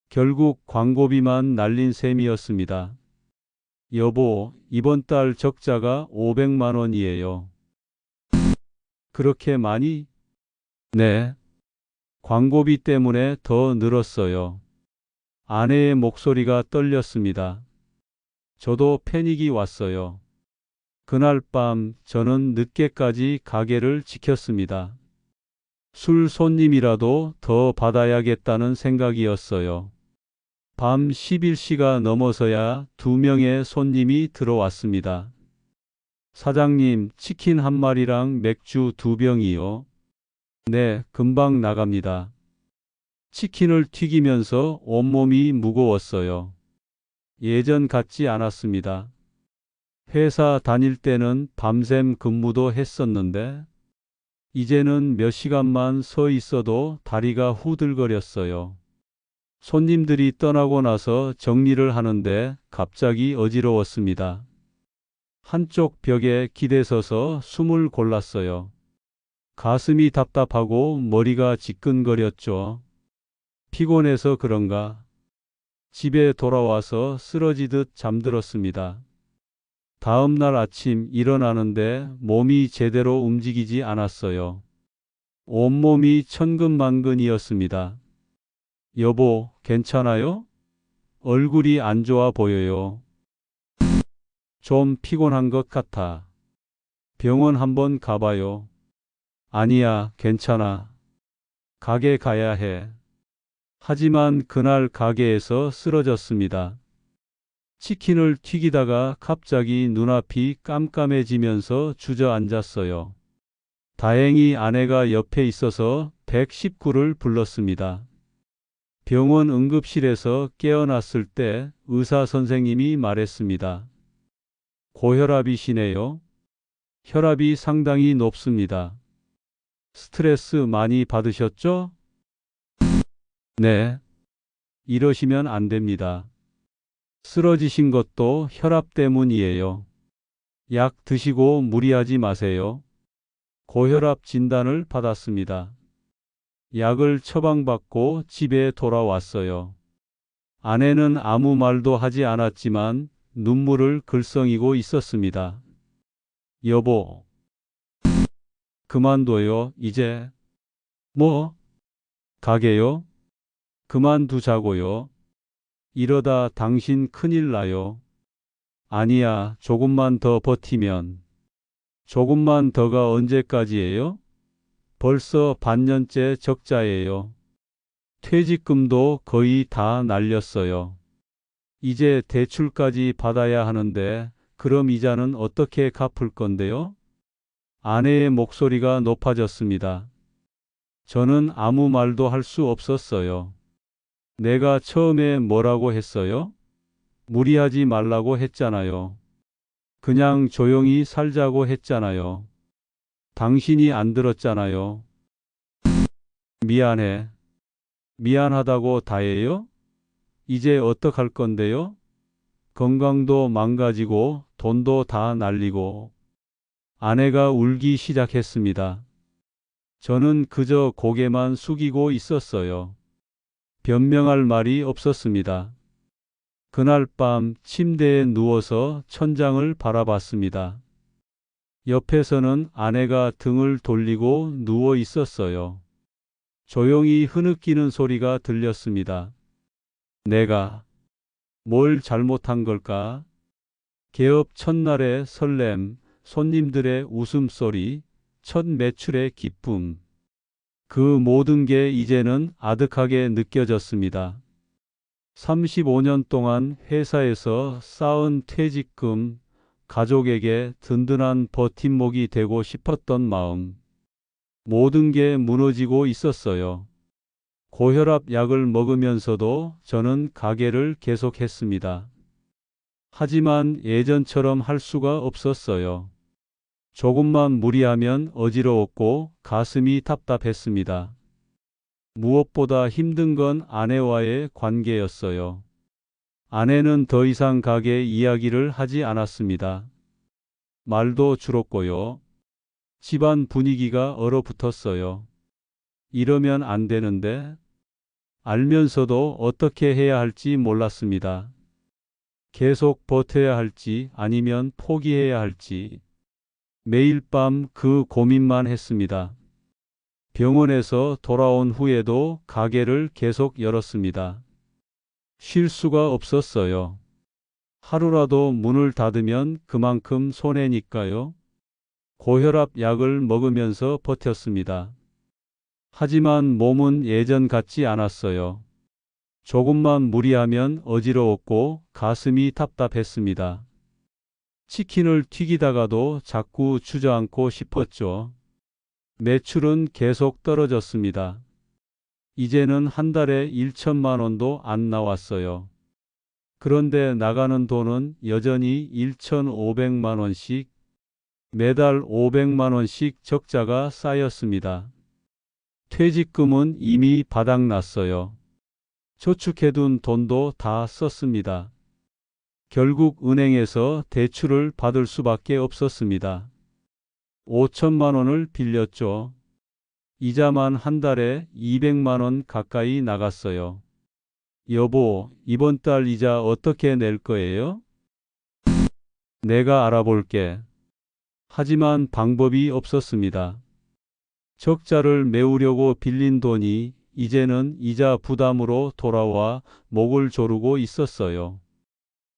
결국 광고비만 날린 셈이었습니다. 여보, 이번 달 적자가 500만 원이에요. 그렇게 많이? 네. 광고비 때문에 더 늘었어요. 아내의 목소리가 떨렸습니다. 저도 패닉이 왔어요. 그날 밤 저는 늦게까지 가게를 지켰습니다. 술 손님이라도 더 받아야겠다는 생각이었어요. 밤 11시가 넘어서야 2명의 손님이 들어왔습니다. 사장님, 치킨 한 마리랑 맥주 2병이요. 네, 금방 나갑니다. 치킨을 튀기면서 온몸이 무거웠어요. 예전 같지 않았습니다. 회사 다닐 때는 밤샘 근무도 했었는데, 이제는 몇 시간만 서 있어도 다리가 후들거렸어요. 손님들이 떠나고 나서 정리를 하는데 갑자기 어지러웠습니다. 한쪽 벽에 기대서서 숨을 골랐어요. 가슴이 답답하고 머리가 지끈거렸죠. 피곤해서 그런가. 집에 돌아와서 쓰러지듯 잠들었습니다. 다음 날 아침 일어나는데 몸이 제대로 움직이지 않았어요. 온몸이 천근만근이었습니다. 여보, 괜찮아요? 얼굴이 안 좋아 보여요. 좀 피곤한 것 같아. 병원 한번 가봐요. 아니야, 괜찮아. 가게 가야 해. 하지만 그날 가게에서 쓰러졌습니다. 치킨을 튀기다가 갑자기 눈앞이 깜깜해지면서 주저앉았어요. 다행히 아내가 옆에 있어서 119를 불렀습니다. 병원 응급실에서 깨어났을 때 의사 선생님이 말했습니다. 고혈압이시네요. 혈압이 상당히 높습니다. 스트레스 많이 받으셨죠? 네. 이러시면 안 됩니다. 쓰러지신 것도 혈압 때문이에요. 약 드시고 무리하지 마세요. 고혈압 진단을 받았습니다. 약을 처방받고 집에 돌아왔어요. 아내는 아무 말도 하지 않았지만 눈물을 글썽이고 있었습니다. 여보, 그만둬요, 이제. 뭐? 가게요? 그만두자고요. 이러다 당신 큰일 나요. 아니야, 조금만 더 버티면. 조금만 더가 언제까지예요? 벌써 반년째 적자예요. 퇴직금도 거의 다 날렸어요. 이제 대출까지 받아야 하는데 그럼 이자는 어떻게 갚을 건데요? 아내의 목소리가 높아졌습니다. 저는 아무 말도 할 수 없었어요. 내가 처음에 뭐라고 했어요? 무리하지 말라고 했잖아요. 그냥 조용히 살자고 했잖아요. 당신이 안 들었잖아요. 미안해. 미안하다고 다해요? 이제 어떡할 건데요? 건강도 망가지고 돈도 다 날리고. 아내가 울기 시작했습니다. 저는 그저 고개만 숙이고 있었어요. 변명할 말이 없었습니다. 그날 밤 침대에 누워서 천장을 바라봤습니다. 옆에서는 아내가 등을 돌리고 누워 있었어요. 조용히 흐느끼는 소리가 들렸습니다. 내가 뭘 잘못한 걸까? 개업 첫날의 설렘, 손님들의 웃음소리, 첫 매출의 기쁨. 그 모든 게 이제는 아득하게 느껴졌습니다. 35년 동안 회사에서 쌓은 퇴직금, 가족에게 든든한 버팀목이 되고 싶었던 마음. 모든 게 무너지고 있었어요. 고혈압 약을 먹으면서도 저는 가게를 계속했습니다. 하지만 예전처럼 할 수가 없었어요. 조금만 무리하면 어지러웠고 가슴이 답답했습니다. 무엇보다 힘든 건 아내와의 관계였어요. 아내는 더 이상 가게 이야기를 하지 않았습니다. 말도 줄었고요. 집안 분위기가 얼어붙었어요. 이러면 안 되는데 알면서도 어떻게 해야 할지 몰랐습니다. 계속 버텨야 할지 아니면 포기해야 할지. 매일 밤 그 고민만 했습니다. 병원에서 돌아온 후에도 가게를 계속 열었습니다. 쉴 수가 없었어요. 하루라도 문을 닫으면 그만큼 손해니까요. 고혈압 약을 먹으면서 버텼습니다. 하지만 몸은 예전 같지 않았어요. 조금만 무리하면 어지러웠고 가슴이 답답했습니다. 치킨을 튀기다가도 자꾸 주저앉고 싶었죠. 매출은 계속 떨어졌습니다. 이제는 한 달에 1천만 원도 안 나왔어요. 그런데 나가는 돈은 여전히 1,500만 원씩, 매달 500만 원씩 적자가 쌓였습니다. 퇴직금은 이미 바닥났어요. 저축해둔 돈도 다 썼습니다. 결국 은행에서 대출을 받을 수밖에 없었습니다. 5천만 원을 빌렸죠. 이자만 한 달에 200만 원 가까이 나갔어요. 여보, 이번 달 이자 어떻게 낼 거예요? 내가 알아볼게. 하지만 방법이 없었습니다. 적자를 메우려고 빌린 돈이 이제는 이자 부담으로 돌아와 목을 조르고 있었어요.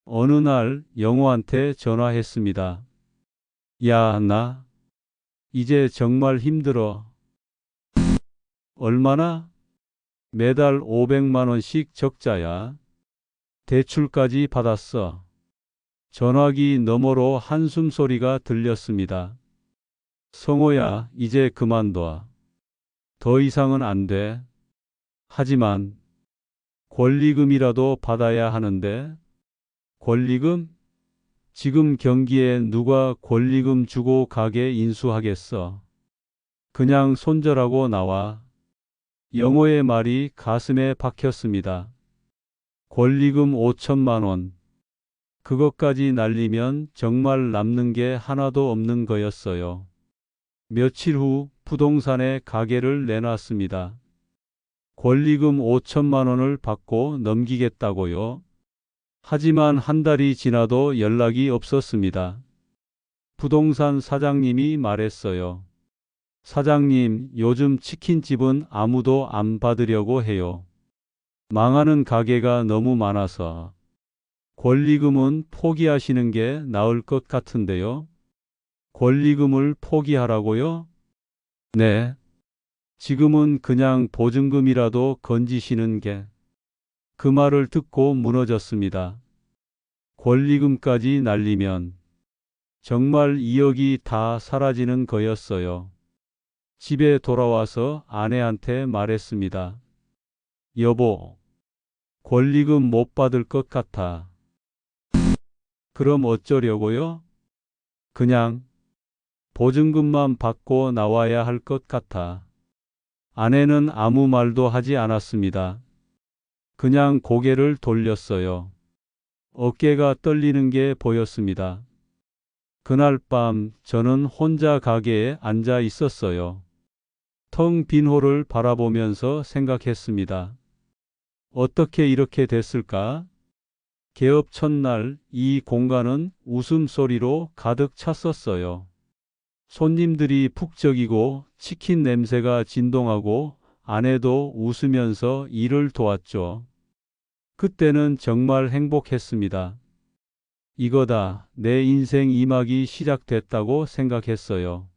어느 날 영호한테 전화했습니다. 야, 나 이제 정말 힘들어. 얼마나? 매달 500만 원씩 적자야. 대출까지 받았어. 전화기 너머로 한숨 소리가 들렸습니다. 성호야, 이제 그만둬. 더 이상은 안 돼. 하지만 권리금이라도 받아야 하는데. 권리금? 지금 경기에 누가 권리금 주고 가게 인수하겠어. 그냥 손절하고 나와. 영호의 말이 가슴에 박혔습니다. 권리금 5천만 원. 그것까지 날리면 정말 남는 게 하나도 없는 거였어요. 며칠 후 부동산에 가게를 내놨습니다. 권리금 5천만 원을 받고 넘기겠다고요. 하지만 한 달이 지나도 연락이 없었습니다. 부동산 사장님이 말했어요. 사장님, 요즘 치킨집은 아무도 안 받으려고 해요. 망하는 가게가 너무 많아서. 권리금은 포기하시는 게 나을 것 같은데요. 권리금을 포기하라고요? 네. 지금은 그냥 보증금이라도 건지시는 게. 그 말을 듣고 무너졌습니다. 권리금까지 날리면 정말 2억이 다 사라지는 거였어요. 집에 돌아와서 아내한테 말했습니다. 여보, 권리금 못 받을 것 같아. 그럼 어쩌려고요? 그냥 보증금만 받고 나와야 할 것 같아. 아내는 아무 말도 하지 않았습니다. 그냥 고개를 돌렸어요. 어깨가 떨리는 게 보였습니다. 그날 밤 저는 혼자 가게에 앉아 있었어요. 텅 빈 홀을 바라보면서 생각했습니다. 어떻게 이렇게 됐을까? 개업 첫날 이 공간은 웃음소리로 가득 찼었어요. 손님들이 북적이고 치킨 냄새가 진동하고 아내도 웃으면서 일을 도왔죠. 그때는 정말 행복했습니다. 이거다, 내 인생 2막이 시작됐다고 생각했어요.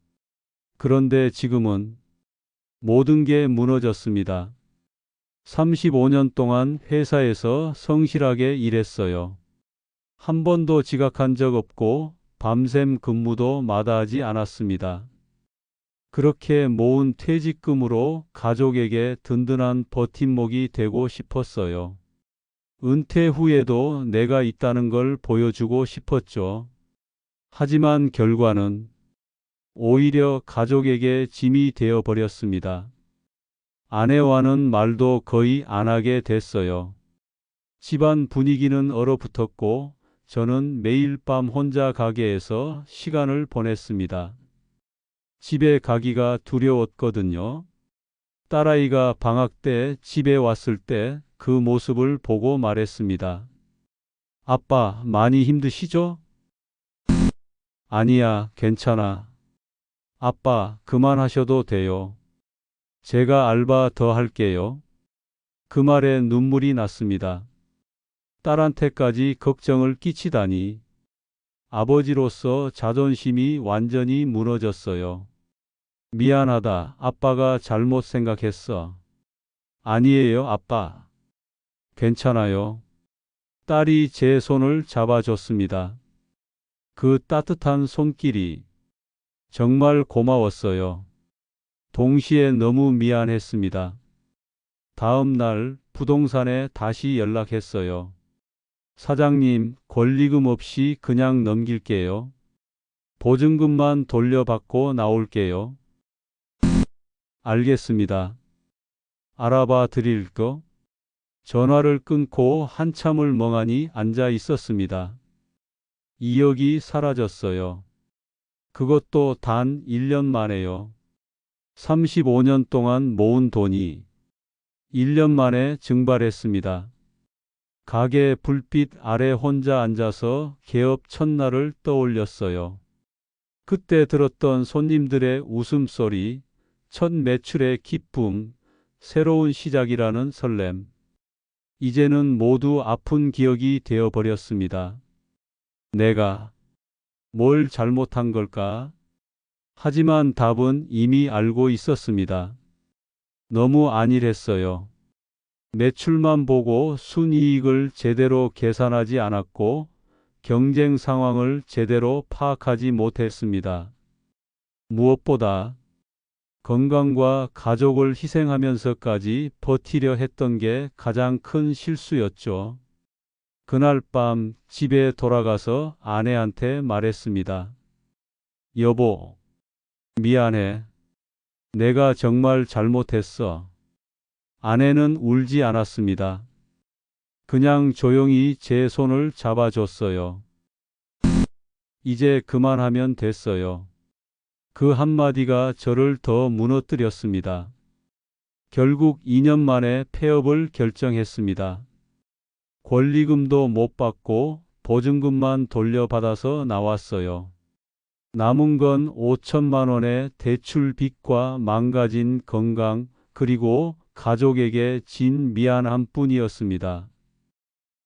그런데 지금은 모든 게 무너졌습니다. 35년 동안 회사에서 성실하게 일했어요. 한 번도 지각한 적 없고 밤샘 근무도 마다하지 않았습니다. 그렇게 모은 퇴직금으로 가족에게 든든한 버팀목이 되고 싶었어요. 은퇴 후에도 내가 있다는 걸 보여주고 싶었죠. 하지만 결과는 오히려 가족에게 짐이 되어 버렸습니다. 아내와는 말도 거의 안 하게 됐어요. 집안 분위기는 얼어붙었고 저는 매일 밤 혼자 가게에서 시간을 보냈습니다. 집에 가기가 두려웠거든요. 딸아이가 방학 때 집에 왔을 때 그 모습을 보고 말했습니다. 아빠, 많이 힘드시죠? 아니야, 괜찮아. 아빠, 그만하셔도 돼요. 제가 알바 더 할게요. 그 말에 눈물이 났습니다. 딸한테까지 걱정을 끼치다니. 아버지로서 자존심이 완전히 무너졌어요. 미안하다. 아빠가 잘못 생각했어. 아니에요, 아빠. 괜찮아요. 딸이 제 손을 잡아줬습니다. 그 따뜻한 손길이 정말 고마웠어요. 동시에 너무 미안했습니다. 다음 날 부동산에 다시 연락했어요. 사장님, 권리금 없이 그냥 넘길게요. 보증금만 돌려받고 나올게요. 알겠습니다. 알아봐 드릴 거? 전화를 끊고 한참을 멍하니 앉아 있었습니다. 2억이 사라졌어요. 그것도 단 1년 만에요. 35년 동안 모은 돈이 1년 만에 증발했습니다. 가게 불빛 아래 혼자 앉아서 개업 첫날을 떠올렸어요. 그때 들었던 손님들의 웃음소리, 첫 매출의 기쁨, 새로운 시작이라는 설렘. 이제는 모두 아픈 기억이 되어버렸습니다. 내가 뭘 잘못한 걸까? 하지만 답은 이미 알고 있었습니다. 너무 안일했어요. 매출만 보고 순이익을 제대로 계산하지 않았고 경쟁 상황을 제대로 파악하지 못했습니다. 무엇보다 건강과 가족을 희생하면서까지 버티려 했던 게 가장 큰 실수였죠. 그날 밤 집에 돌아가서 아내한테 말했습니다. 여보, 미안해. 내가 정말 잘못했어. 아내는 울지 않았습니다. 그냥 조용히 제 손을 잡아줬어요. 이제 그만하면 됐어요. 그 한마디가 저를 더 무너뜨렸습니다. 결국 2년 만에 폐업을 결정했습니다. 권리금도 못 받고 보증금만 돌려받아서 나왔어요. 남은 건 5천만 원의 대출 빚과 망가진 건강, 그리고 가족에게 진 미안함 뿐이었습니다.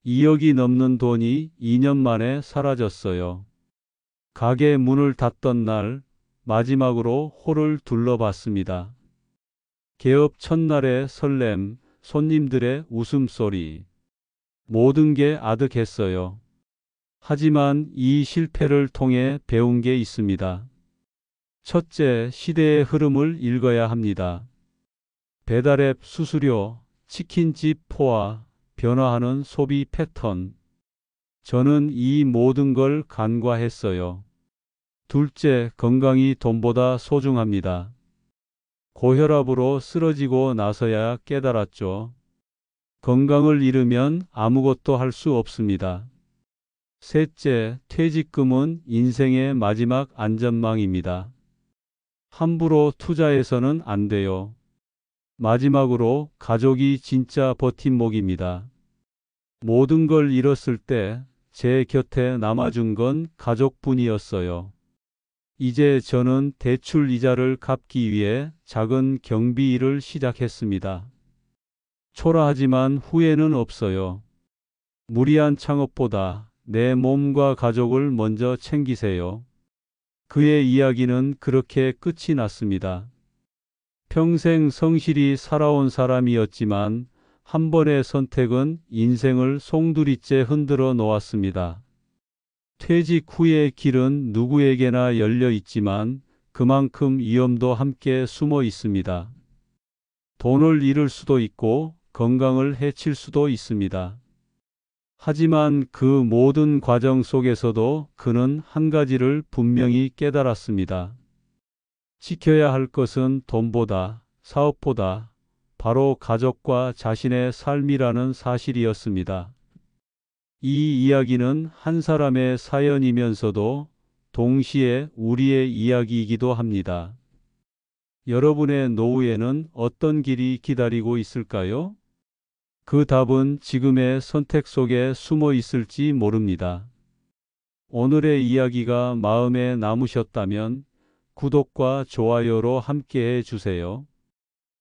2억이 넘는 돈이 2년 만에 사라졌어요. 가게 문을 닫던 날 마지막으로 홀을 둘러봤습니다. 개업 첫날의 설렘, 손님들의 웃음소리, 모든 게 아득했어요. 하지만 이 실패를 통해 배운 게 있습니다. 첫째, 시대의 흐름을 읽어야 합니다. 배달앱 수수료, 치킨집 포화, 변화하는 소비 패턴. 저는 이 모든 걸 간과했어요. 둘째, 건강이 돈보다 소중합니다. 고혈압으로 쓰러지고 나서야 깨달았죠. 건강을 잃으면 아무것도 할 수 없습니다. 셋째, 퇴직금은 인생의 마지막 안전망입니다. 함부로 투자해서는 안 돼요. 마지막으로, 가족이 진짜 버팀목입니다. 모든 걸 잃었을 때 제 곁에 남아준 건 가족뿐이었어요. 이제 저는 대출 이자를 갚기 위해 작은 경비 일을 시작했습니다. 초라하지만 후회는 없어요. 무리한 창업보다 내 몸과 가족을 먼저 챙기세요. 그의 이야기는 그렇게 끝이 났습니다. 평생 성실히 살아온 사람이었지만 한 번의 선택은 인생을 송두리째 흔들어 놓았습니다. 퇴직 후의 길은 누구에게나 열려 있지만 그만큼 위험도 함께 숨어 있습니다. 돈을 잃을 수도 있고 건강을 해칠 수도 있습니다. 하지만 그 모든 과정 속에서도 그는 한 가지를 분명히 깨달았습니다. 지켜야 할 것은 돈보다, 사업보다 바로 가족과 자신의 삶이라는 사실이었습니다. 이 이야기는 한 사람의 사연이면서도 동시에 우리의 이야기이기도 합니다. 여러분의 노후에는 어떤 길이 기다리고 있을까요? 그 답은 지금의 선택 속에 숨어 있을지 모릅니다. 오늘의 이야기가 마음에 남으셨다면 구독과 좋아요로 함께해 주세요.